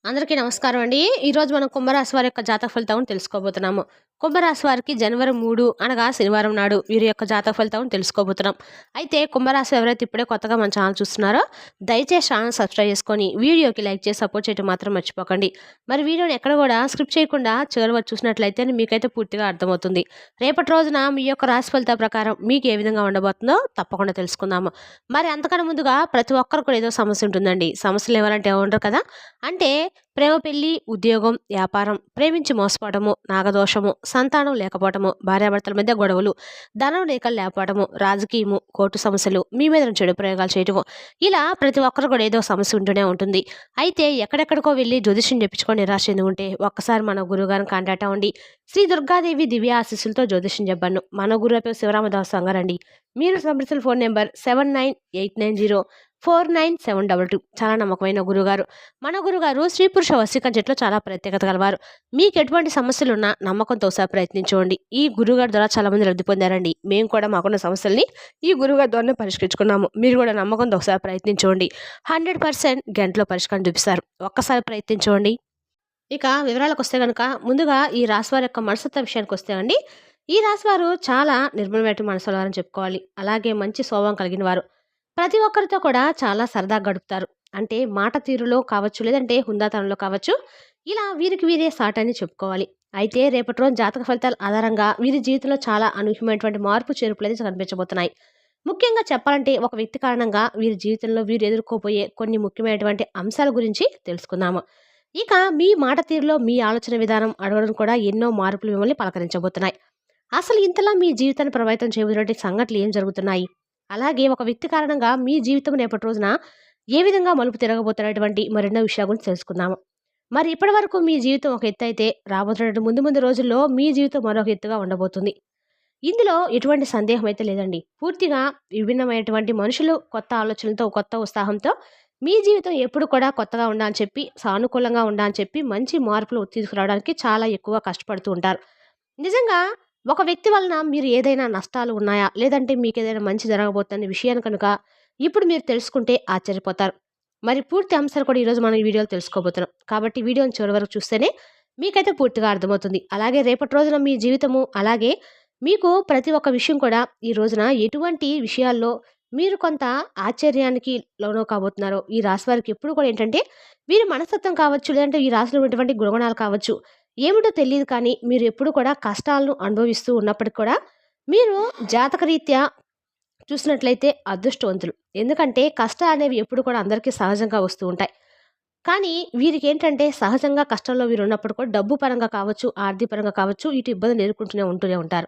అందరికీ నమస్కారం అండి. ఈరోజు మనం కుంభరాశి వారి యొక్క జాతక ఫలితాలను తెలుసుకోబోతున్నాము. కుంభరాశి వారికి జనవరి 3 అనగా శనివారం నాడు వీరి యొక్క జాతక ఫలితాలను తెలుసుకోబోతున్నాం. అయితే కుంభరాశి ఎవరైతే ఇప్పుడే కొత్తగా మన ఛానల్ చూస్తున్నారో దయచేసి ఛానల్ సబ్స్క్రైబ్ చేసుకొని వీడియోకి లైక్ చేసి సపోర్ట్ చేయడం మాత్రం మర్చిపోకండి. మరి వీడియోని ఎక్కడ కూడా స్క్రిప్ట్ చేయకుండా చివరి వరకు చూసినట్లయితే మీకైతే పూర్తిగా అర్థమవుతుంది. రేపటి రోజున మీ యొక్క రాశి ఫలితాల ప్రకారం మీకు ఏ విధంగా ఉండబోతుందో తప్పకుండా తెలుసుకుందాము. మరి అంతకన్నా ముందుగా ప్రతి ఒక్కరు కూడా ఏదో సమస్య ఉంటుందండి. సమస్యలు ఎవరంటే ఉండరు కదా. అంటే ప్రేమ పెళ్లి, ఉద్యోగం, వ్యాపారం, ప్రేమించి మోసపోవడము, నాగదోషము, సంతానం లేకపోవటము, భార్యాభర్తల మధ్య గొడవలు, ధనం రేఖలు లేకపోవడము, రాజకీయము, కోర్టు సమస్యలు, మీ మీద చెడు ప్రయోగాలు చేయటము, ఇలా ప్రతి ఒక్కరు కూడా ఏదో సమస్య ఉంటూనే ఉంటుంది. అయితే ఎక్కడెక్కడికో వెళ్ళి జ్యోతిష్యం చెప్పించుకొని నిరాశ చెంది ఉంటే ఒక్కసారి మన గురువుగారిని కాంటాక్ట్ అవ్వండి. శ్రీ దుర్గాదేవి దివ్య ఆశీస్సులతో జ్యోతిష్యం చెప్పాను. మన గురువు పేరు శివరామదాస్ గారండి. మీరు సంప్రదించిన ఫోన్ నెంబర్ 7989049722. చాలా నమ్మకమైన గురుగారు. మన గురుగారు స్త్రీ పురుష వశీకరణలో చాలా ప్రత్యేకత గలవారు. మీకు ఎటువంటి సమస్యలున్నా నమ్మకంతో ఒకసారి ప్రయత్నించుకోండి. ఈ గురుగారి ద్వారా చాలా మంది లబ్ధి పొందారండి. మేము కూడా మాకున్న సమస్యల్ని ఈ గురుగారి ద్వారానే పరిష్కరించుకున్నాము. మీరు కూడా నమ్మకంతో ఒకసారి ప్రయత్నించుకోండి. 100% గంటలో పరిష్కారం చూపిస్తారు. ఒక్కసారి ప్రయత్నించుకోండి. ఇక వివరాలకు వస్తే కనుక ముందుగా ఈ రాశివారి యొక్క మనస్తత్వ విషయానికి వస్తే అండి, ఈ రాశివారు చాలా నిర్మలమైన మనసు వారని చెప్పుకోవాలి. అలాగే మంచి స్వభావం కలిగిన వారు. ప్రతి ఒక్కరితో కూడా చాలా సరదాగా గడుపుతారు. అంటే మాట తీరులో కావచ్చు, లేదంటే హుందాతనంలో కావచ్చు, ఇలా వీరికి వీరే సాటని చెప్పుకోవాలి. అయితే రేపటి రోజు జాతక ఫలితాల ఆధారంగా వీరి జీవితంలో చాలా అనూహ్యమైనటువంటి మార్పు చేర్పులు అయితే కనిపించబోతున్నాయి. ముఖ్యంగా చెప్పాలంటే ఒక వ్యక్తి కారణంగా వీరి జీవితంలో వీరు ఎదుర్కోబోయే కొన్ని ముఖ్యమైనటువంటి అంశాల గురించి తెలుసుకుందాము. ఇక మీ మాట తీరులో మీ ఆలోచన విధానం అడగడం కూడా ఎన్నో మార్పులు మిమ్మల్ని పలకరించబోతున్నాయి. అసలు ఇంతలా మీ జీవితాన్ని ప్రభావితం చేయబోతున్నటువంటి సంఘటనలు ఏం జరుగుతున్నాయి? అలాగే ఒక వ్యక్తి కారణంగా మీ జీవితం రేపటి రోజున ఏ విధంగా మలుపు తిరగబోతున్నటువంటి మరెన్నో విషయాల గురించి తెలుసుకుందాము. మరి ఇప్పటి వరకు మీ జీవితం ఒక ఎత్తు అయితే రాబోతున్నటువంటి ముందు ముందు రోజుల్లో మీ జీవితం మరొక ఎత్తుగా ఉండబోతుంది. ఇందులో ఎటువంటి సందేహం అయితే లేదండి. పూర్తిగా విభిన్నమైనటువంటి మనుషులు కొత్త ఆలోచనలతో, కొత్త ఉత్సాహంతో మీ జీవితం ఎప్పుడు కూడా కొత్తగా ఉండాలని చెప్పి, సానుకూలంగా ఉండాలని చెప్పి మంచి మార్పులు తీసుకురావడానికి చాలా ఎక్కువ కష్టపడుతూ ఉంటారు. నిజంగా ఒక వ్యక్తి వలన మీరు ఏదైనా నష్టాలు ఉన్నాయా? లేదంటే మీకేదైనా మంచి జరగబోతున్న విషయాన్ని కనుక ఇప్పుడు మీరు తెలుసుకుంటే ఆశ్చర్యపోతారు. మరి పూర్తి అంశాలు కూడా ఈరోజు మనం ఈ వీడియోలో తెలుసుకోబోతున్నాం. కాబట్టి వీడియోని చివరి వరకు చూస్తేనే మీకైతే పూర్తిగా అర్థమవుతుంది. అలాగే రేపటి రోజున మీ జీవితము, అలాగే మీకు ప్రతి ఒక్క విషయం కూడా ఈ రోజున ఎటువంటి విషయాల్లో మీరు కొంత ఆశ్చర్యానికి లోను కాబోతున్నారో ఈ రాశి వారికి ఎప్పుడు కూడా ఏంటంటే వీరి మనస్తత్వం కావచ్చు, లేదంటే ఈ రాశిలో ఉన్నటువంటి గుణగణాలు కావచ్చు, ఏమిటో తెలియదు కానీ మీరు ఎప్పుడు కూడా కష్టాలను అనుభవిస్తూ ఉన్నప్పటికి కూడా మీరు జాతకరీత్యా చూసినట్లయితే అదృష్టవంతులు. ఎందుకంటే కష్టాలు అనేవి ఎప్పుడు కూడా అందరికీ సహజంగా వస్తూ ఉంటాయి. కానీ వీరికేంటంటే సహజంగా కష్టంలో వీరున్నప్పుడు కూడా డబ్బు పరంగా కావచ్చు, ఆర్థిక పరంగా కావచ్చు, ఇటు ఇబ్బందులు ఎదుర్కొంటూనే ఉంటారు.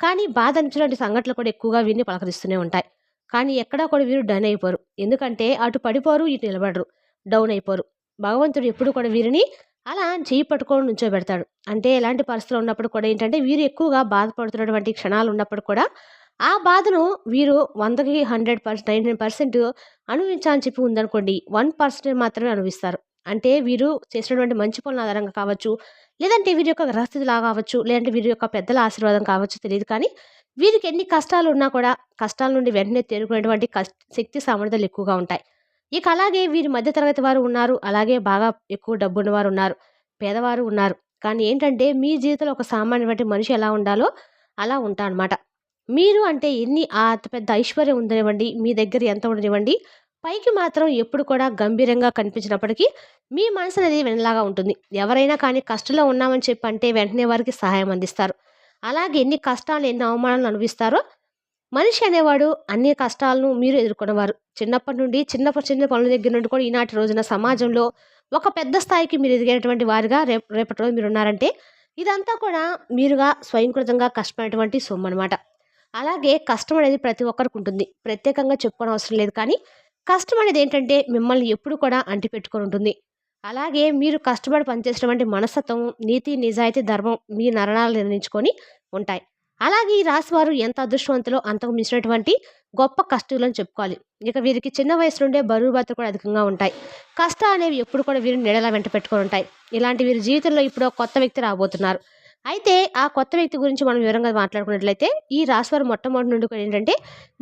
కానీ బాధ అనిపించినటువంటి సంఘటనలు కూడా ఎక్కువగా వీరిని పలకరిస్తూనే ఉంటాయి. కానీ ఎక్కడా కూడా వీరు డౌన్ అయిపోరు. ఎందుకంటే అటు పడిపోరు, ఇటు నిలబడరు. డౌన్ అయిపోరు. భగవంతుడు ఎప్పుడు కూడా వీరిని అలా చేయి పట్టుకొని నుంచోబెడతాడు. అంటే ఎలాంటి పరిస్థితులు ఉన్నప్పుడు కూడా ఏంటంటే వీరు ఎక్కువగా బాధపడుతున్నటువంటి క్షణాలు ఉన్నప్పుడు కూడా ఆ బాధను వీరు 100కి 100%, 99% అనుభవించాలని చెప్పి ఉందనుకోండి, 1% మాత్రమే అనుభవిస్తారు. అంటే వీరు చేసినటువంటి మంచి పనుల ఆధారంగా కావచ్చు, లేదంటే వీరి యొక్క గ్రహస్థితిలా కావచ్చు, లేదంటే వీరి యొక్క పెద్దల ఆశీర్వాదం కావచ్చు తెలియదు కానీ వీరికి ఎన్ని కష్టాలు ఉన్నా కూడా కష్టాల నుండి వెంటనే తేరుకునేటువంటి శక్తి సామర్థ్యాలు ఎక్కువగా ఉంటాయి. ఇక అలాగే వీరి మధ్య తరగతి వారు ఉన్నారు. అలాగే బాగా ఎక్కువ డబ్బున్నవారు ఉన్నారు. పేదవారు ఉన్నారు. కానీ ఏంటంటే మీ జీవితంలో ఒక సామాన్యమైన మనిషి ఎలా ఉండాలో అలా ఉంటా అనమాట. మీరు అంటే ఎన్ని అంత పెద్ద ఐశ్వర్యం ఉండనివ్వండి, మీ దగ్గర ఎంత ఉండనివ్వండి, పైకి మాత్రం ఎప్పుడు కూడా గంభీరంగా కనిపించినప్పటికీ మీ మనసు అనేది వెనలాగా ఉంటుంది. ఎవరైనా కానీ కష్టంలో ఉన్నామని చెప్పి అంటే వెంటనే వారికి సహాయం అందిస్తారు. అలాగే ఎన్ని కష్టాలు, ఎన్ని అవమానాలను అనుభవిస్తారో మనిషి అనేవాడు అన్ని కష్టాలను మీరు ఎదుర్కొనేవారు. చిన్నప్పటి నుండి చిన్న పనుల దగ్గర నుండి కూడా ఈనాటి రోజున సమాజంలో ఒక పెద్ద స్థాయికి మీరు ఎదిగేటువంటి వారిగా రేపటి రోజు మీరు ఉన్నారంటే ఇదంతా కూడా మీరుగా స్వయంకృతంగా కష్టమైనటువంటి సొమ్ము అనమాట. అలాగే కష్టం అనేది ప్రతి ఒక్కరికి ఉంటుంది. ప్రత్యేకంగా చెప్పుకోవడం అవసరం లేదు. కానీ కష్టం అనేది ఏంటంటే మిమ్మల్ని ఎప్పుడు కూడా అంటిపెట్టుకొని ఉంటుంది. అలాగే మీరు కష్టపడి పనిచేసినటువంటి మనస్తత్వం, నీతి, నిజాయితీ, ధర్మం మీ నరణాలు నిర్ణయించుకొని ఉంటాయి. అలాగే ఈ రాశి వారు ఎంత అదృష్టవంతులో అంతకు మించినటువంటి గొప్ప కష్టులని చెప్పుకోవాలి. ఇక వీరికి చిన్న వయసు నుండే బరువు బాధ్యతలు కూడా అధికంగా ఉంటాయి. కష్టాలు అనేవి ఎప్పుడు కూడా వీరిని నీడలా వెంట పెట్టుకొని ఉంటాయి. ఇలాంటి వీరి జీవితంలో ఇప్పుడు ఒక కొత్త వ్యక్తి రాబోతున్నారు. అయితే ఆ కొత్త వ్యక్తి గురించి మనం వివరంగా మాట్లాడుకున్నట్లయితే ఈ రాశివారు మొట్టమొదటి నుండి కూడా ఏంటంటే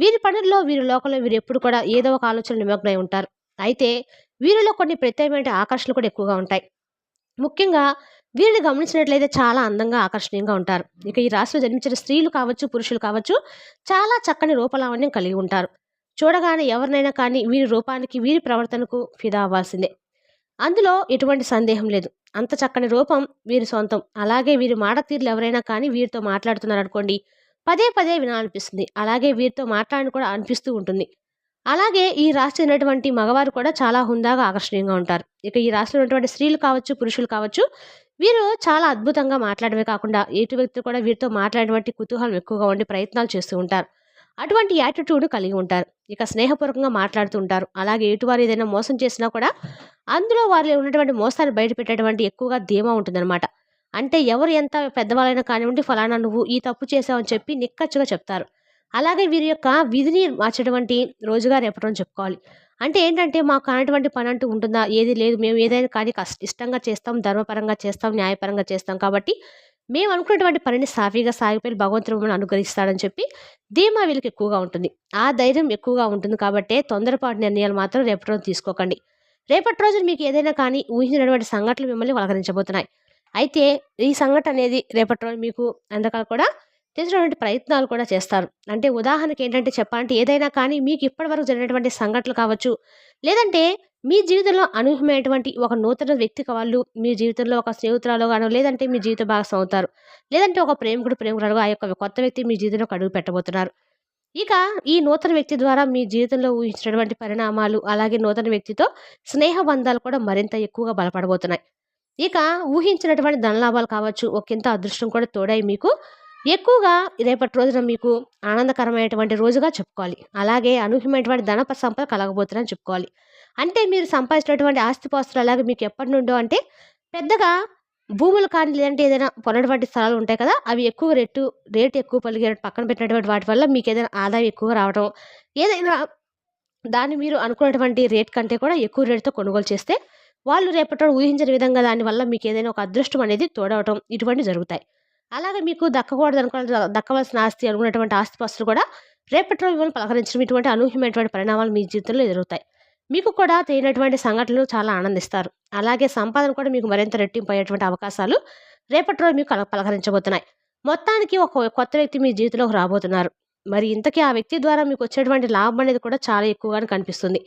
వీరి పనుల్లో, వీరి లోకంలో వీరు ఎప్పుడు కూడా ఏదో ఒక ఆలోచన నిమగ్నమై ఉంటారు. అయితే వీరిలో కొన్ని ప్రత్యేకమైన ఆకర్షణలు కూడా ఎక్కువగా ఉంటాయి. ముఖ్యంగా వీరిని గమనించినట్లయితే చాలా అందంగా, ఆకర్షణీయంగా ఉంటారు. ఇక ఈ రాశిలో జన్మించిన స్త్రీలు కావచ్చు, పురుషులు కావచ్చు చాలా చక్కని రూపలావణ్యం కలిగి ఉంటారు. చూడగానే ఎవరినైనా కానీ వీరి రూపానికి, వీరి ప్రవర్తనకు ఫిదా అవ్వాల్సిందే. అందులో ఎటువంటి సందేహం లేదు. అంత చక్కని రూపం వీరి సొంతం. అలాగే వీరి మాట తీరులు ఎవరైనా కానీ వీరితో మాట్లాడుతున్నారనుకోండి, పదే పదే వినాలనిపిస్తుంది. అలాగే వీరితో మాట్లాడని కూడా అనిపిస్తూ ఉంటుంది. అలాగే ఈ రాశి చెందినటువంటి మగవారు కూడా చాలా హుందాగా, ఆకర్షణీయంగా ఉంటారు. ఇక ఈ రాశిలో ఉన్నటువంటి స్త్రీలు కావచ్చు, పురుషులు కావచ్చు, వీరు చాలా అద్భుతంగా మాట్లాడమే కాకుండా ఎదుటి వ్యక్తులు కూడా వీరితో మాట్లాడేటువంటి కుతూహలం ఎక్కువగా ఉండి ప్రయత్నాలు చేస్తూ ఉంటారు. అటువంటి యాటిట్యూడ్ కలిగి ఉంటారు. ఇక స్నేహపూర్వకంగా మాట్లాడుతూ ఉంటారు. అలాగే ఎటువారు ఏదైనా మోసం చేసినా కూడా అందులో వారిలో ఉన్నటువంటి మోసాన్ని బయటపెట్టేటువంటి ఎక్కువగా ధీమా ఉంటుందన్నమాట. అంటే ఎవరు ఎంత పెద్దవాళ్ళైనా కానివ్వండి, ఫలానా నువ్వు ఈ తప్పు చేసావని చెప్పి నిక్కచ్చిగా చెప్తారు. అలాగే వీరి యొక్క విధిని మార్చేటువంటి రోజుగా రేపటని చెప్పుకోవాలి. అంటే ఏంటంటే మాకు కానటువంటి పని అంటూ ఉంటుందా? ఏది లేదు. మేము ఏదైనా కానీ ఇష్టంగా చేస్తాం, ధర్మపరంగా చేస్తాం, న్యాయపరంగా చేస్తాం కాబట్టి మేము అనుకున్నటువంటి పనిని సాఫీగా సాగిపోయి భగవంతుడు మమ్మల్ని అనుగ్రహిస్తాడని చెప్పి ధీమా వీళ్ళకి ఎక్కువగా ఉంటుంది. ఆ ధైర్యం ఎక్కువగా ఉంటుంది కాబట్టే తొందరపాటు నిర్ణయాలు మాత్రం రేపటి రోజు తీసుకోకండి. రేపటి రోజు మీకు ఏదైనా కానీ ఊహించినటువంటి సంఘటనలు మిమ్మల్ని పలకరించబోతున్నాయి. అయితే ఈ సంఘటన అనేది రేపటి రోజు మీకు అందకాలు కూడా తెలిసినటువంటి ప్రయత్నాలు కూడా చేస్తారు. అంటే ఉదాహరణకి ఏంటంటే చెప్పాలంటే ఏదైనా కానీ మీకు ఇప్పటివరకు జరిగినటువంటి సంఘటనలు కావచ్చు, లేదంటే మీ జీవితంలో అనూహ్యమైనటువంటి ఒక నూతన వ్యక్తికి వాళ్ళు మీ జీవితంలో ఒక స్నేహితురాలు గానో, లేదంటే మీ జీవిత భాగస్వామి అవుతారు. లేదంటే ఒక ప్రేమికుడు, ప్రేమికురాలుగా ఆ యొక్క కొత్త వ్యక్తి మీ జీవితంలోకి అడుగు పెట్టబోతున్నారు. ఇక ఈ నూతన వ్యక్తి ద్వారా మీ జీవితంలో ఊహించినటువంటి పరిణామాలు, అలాగే నూతన వ్యక్తితో స్నేహ బంధాలు కూడా మరింత ఎక్కువగా బలపడబోతున్నాయి. ఇక ఊహించినటువంటి ధనలాభాలు కావచ్చు, ఒకంత అదృష్టం కూడా తోడై మీకు ఎక్కువగా రేపటి రోజున మీకు ఆనందకరమైనటువంటి రోజుగా చెప్పుకోవాలి. అలాగే అనూహ్యమైనటువంటి సంపద కలగబోతుందని చెప్పుకోవాలి. అంటే మీరు సంపాదించినటువంటి ఆస్తిపాస్తులు అలాగే మీకు ఎప్పటి నుండో అంటే పెద్దగా భూములు కానీ లేదంటే ఏదైనా కొన్నటువంటి స్థలాలు ఉంటాయి కదా! అవి ఎక్కువ రేటు ఎక్కువ పలిగే పక్కన పెట్టినటువంటి వాటి వల్ల మీకు ఏదైనా ఆదాయం ఎక్కువగా రావడం, ఏదైనా దాన్ని మీరు అనుకున్నటువంటి రేట్ కంటే కూడా ఎక్కువ రేట్‌తో కొనుగోలు చేస్తే, వాళ్ళు రేపటి రోజు ఊహించని విధంగా దానివల్ల మీకేదైనా ఒక అదృష్టం అనేది తోడవటం ఇటువంటివి జరుగుతాయి. అలాగే మీకు దక్కవలసిన ఆస్తి అనుకున్నటువంటి ఆస్తిపాస్తులు కూడా రేపటి రోజు మిమ్మల్ని పలకరించడం ఇటువంటి అనూహ్యమైనటువంటి పరిణామాలు మీ జీవితంలో ఎదురవుతాయి. మీకు కూడా తెలియనటువంటి సంఘటనలు చాలా ఆనందిస్తారు. అలాగే సంపాదన కూడా మీకు మరింత రెట్టింపు అయ్యేటువంటి అవకాశాలు రేపటి రోజు మీకు పలకరించబోతున్నాయి. మొత్తానికి ఒక కొత్త వ్యక్తి మీ జీవితంలోకి రాబోతున్నారు. మరి ఇంతకీ ఆ వ్యక్తి ద్వారా మీకు వచ్చేటువంటి లాభం అనేది కూడా చాలా ఎక్కువగానే కనిపిస్తుంది.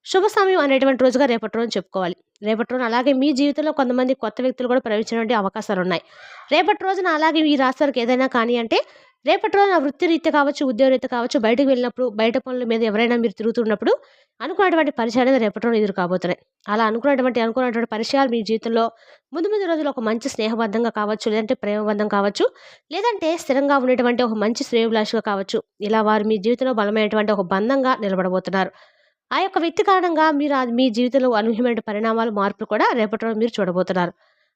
శుభ సమయం అనేటువంటి రోజుగా రేపటి రోజున చెప్పుకోవాలి. రేపటి రోజున అలాగే మీ జీవితంలో కొంతమంది కొత్త వ్యక్తులు కూడా ప్రవేశించేటువంటి అవకాశాలున్నాయి. రేపటి రోజున అలాగే ఈ రాశి వారికి ఏదైనా కానీ అంటే, రేపటి రోజున వృత్తిరీత్యా కావచ్చు, ఉద్యోగరీత్యా కావచ్చు, బయటకు వెళ్ళినప్పుడు, బయట పనుల మీద ఎవరైనా మీరు తిరుగుతున్నప్పుడు అనుకున్నటువంటి పరిచయాలు అనేది రేపటి రోజున ఎదురు కాబోతున్నాయి. అలా అనుకున్నటువంటి పరిచయాలు మీ జీవితంలో ముందు ముందు రోజుల్లో ఒక మంచి స్నేహబంధంగా కావచ్చు, లేదంటే ప్రేమబంధం కావచ్చు, లేదంటే స్థిరంగా ఉండేటువంటి ఒక మంచి శ్రేయోభిలాషిగా కావచ్చు. ఇలా వారు మీ జీవితంలో బలమైనటువంటి ఒక బంధంగా నిలబడబోతున్నారు. ఆ యొక్క వ్యక్తి కారణంగా మీరు మీ జీవితంలో అనూహ్యమైన పరిణామాలు, మార్పులు కూడా రేపటి రోజు మీరు చూడబోతున్నారు.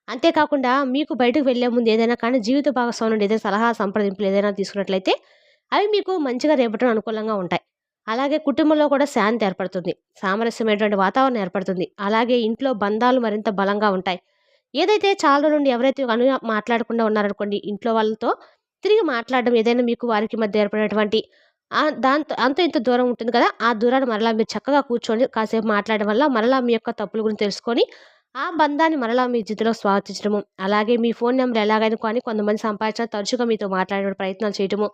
అంతేకాకుండా మీకు బయటకు వెళ్ళే ముందు ఏదైనా కానీ జీవిత భాగస్వామి నుండి ఏదైనా సలహా, సంప్రదింపులు ఏదైనా తీసుకున్నట్లయితే అవి మీకు మంచిగా రేపటి రోజు అనుకూలంగా ఉంటాయి. అలాగే కుటుంబంలో కూడా శాంతి ఏర్పడుతుంది. సామరస్యమైనటువంటి వాతావరణం ఏర్పడుతుంది. అలాగే ఇంట్లో బంధాలు మరింత బలంగా ఉంటాయి. ఏదైతే చాలా రోజుల నుండి ఎవరైతే మాట్లాడకుండా ఉన్నారనుకోండి, ఇంట్లో వాళ్ళతో తిరిగి మాట్లాడడం ఏదైనా మీకు వారికి మధ్య ఏర్పడినటువంటి దాంతో అంతో ఇంతో దూరం ఉంటుంది కదా! ఆ దూరాన్ని మరలా మీరు చక్కగా కూర్చొని కాసేపు మాట్లాడడం వల్ల మరలా మీ యొక్క తప్పుల గురించి తెలుసుకొని, ఆ బంధాన్ని మరలా మీ జీవితంలో స్వాగతించడము, అలాగే మీ ఫోను నంబర్ ఎలాగైనా కానీ కొంతమంది సంపాదించిన తరచుగా మీతో మాట్లాడే ప్రయత్నాలు చేయటము,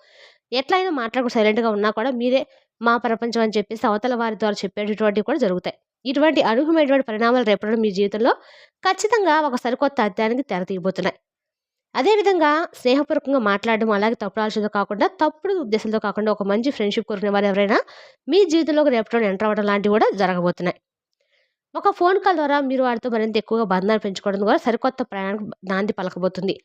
ఎట్లయినా మాట్లాడకుండా సైలెంట్‌గా ఉన్నా కూడా మీరే మా ప్రపంచం అని చెప్పేసి అవతల వారి ద్వారా చెప్పేటటువంటివి కూడా జరుగుతాయి. ఇటువంటి అనూహ్యమైనటువంటి పరిణామాలు రేపటి మీ జీవితంలో ఖచ్చితంగా ఒక సరికొత్త అధ్యాయానికి తెర తీయబోతున్నాయి. అదేవిధంగా స్నేహపూర్వకంగా మాట్లాడడం, అలాగే తప్పుడు ఆలోచనతో కాకుండా, తప్పుడు ఉద్దేశంతో కాకుండా ఒక మంచి ఫ్రెండ్‌షిప్ కోరుకునే వారు ఎవరైనా మీ జీవితంలోకి రేపటి ఎంటర్ అవ్వడం లాంటివి కూడా జరగబోతున్నాయి. ఒక ఫోన్ కాల్ ద్వారా మీరు వారితో మరింత ఎక్కువగా బంధాలు పెంచుకోవడం ద్వారా సరికొత్త ప్రయాణానికి నాంది పలకబోతుంది.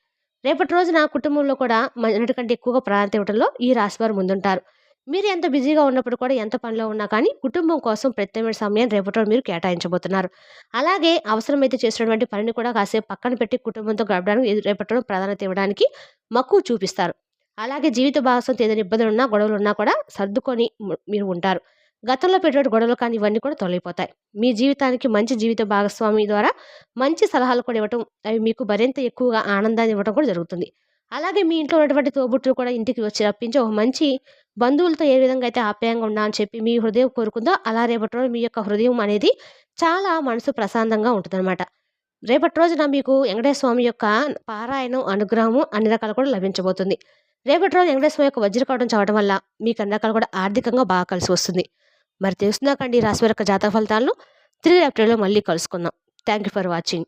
రేపటి రోజున కుటుంబంలో కూడా అన్నిటికంటే ఎక్కువగా ప్రాధాన్యత ఇవ్వడంలో ఈ రాశివారు ముందుంటారు. మీరు ఎంత బిజీగా ఉన్నప్పుడు కూడా, ఎంత పనిలో ఉన్నా కానీ కుటుంబం కోసం ప్రత్యేకమైన సమయాన్ని రేపటి రోజు మీరు కేటాయించబోతున్నారు. అలాగే అవసరమైతే చేసినటువంటి పనిని కూడా కాసేపు పక్కన పెట్టి కుటుంబంతో గడపడానికి రేపటి రోజు ప్రాధాన్యత ఇవ్వడానికి మక్కువ చూపిస్తారు. అలాగే జీవిత భాగస్వామితో ఏదైనా ఇబ్బందులున్నా, గొడవలున్నా కూడా సర్దుకొని మీరు ఉంటారు. గతంలో పెట్టినటువంటి గొడవలు కానీ ఇవన్నీ కూడా తొలగిపోతాయి. మీ జీవితానికి మంచి జీవిత భాగస్వామి ద్వారా మంచి సలహాలు కూడా ఇవ్వటం, అవి మీకు మరింత ఎక్కువగా ఆనందాన్ని ఇవ్వడం కూడా జరుగుతుంది. అలాగే మీ ఇంట్లో ఉన్నటువంటి తోబుట్టువు కూడా ఇంటికి వచ్చి రప్పించి ఒక మంచి బంధువులతో ఏ విధంగా అయితే ఆప్యాయంగా ఉండా అని చెప్పి మీ హృదయం కోరుకుందో, అలా రేపటి రోజు మీ యొక్క హృదయం అనేది చాలా మనసు ప్రశాంతంగా ఉంటదనమాట. రేపటి రోజున మీకు వెంకటేశ్వర స్వామి యొక్క పారాయణం, అనుగ్రహము అన్ని రకాలు కూడా లభించబోతుంది. రేపటి రోజు వెంకటేశ్వర స్వామి యొక్క వజ్రకవచం చదవడం వల్ల మీకు అన్ని రకాలు కూడా ఆర్థికంగా బాగా కలిసొస్తుంది. మరి తెలుసుకుందాకండి ఈ రాశి వారి యొక్క జాతక ఫలితాలను. తిరిగి రేపటి వీడియోలో మళ్ళీ కలుసుకుందాం. Thank you for watching.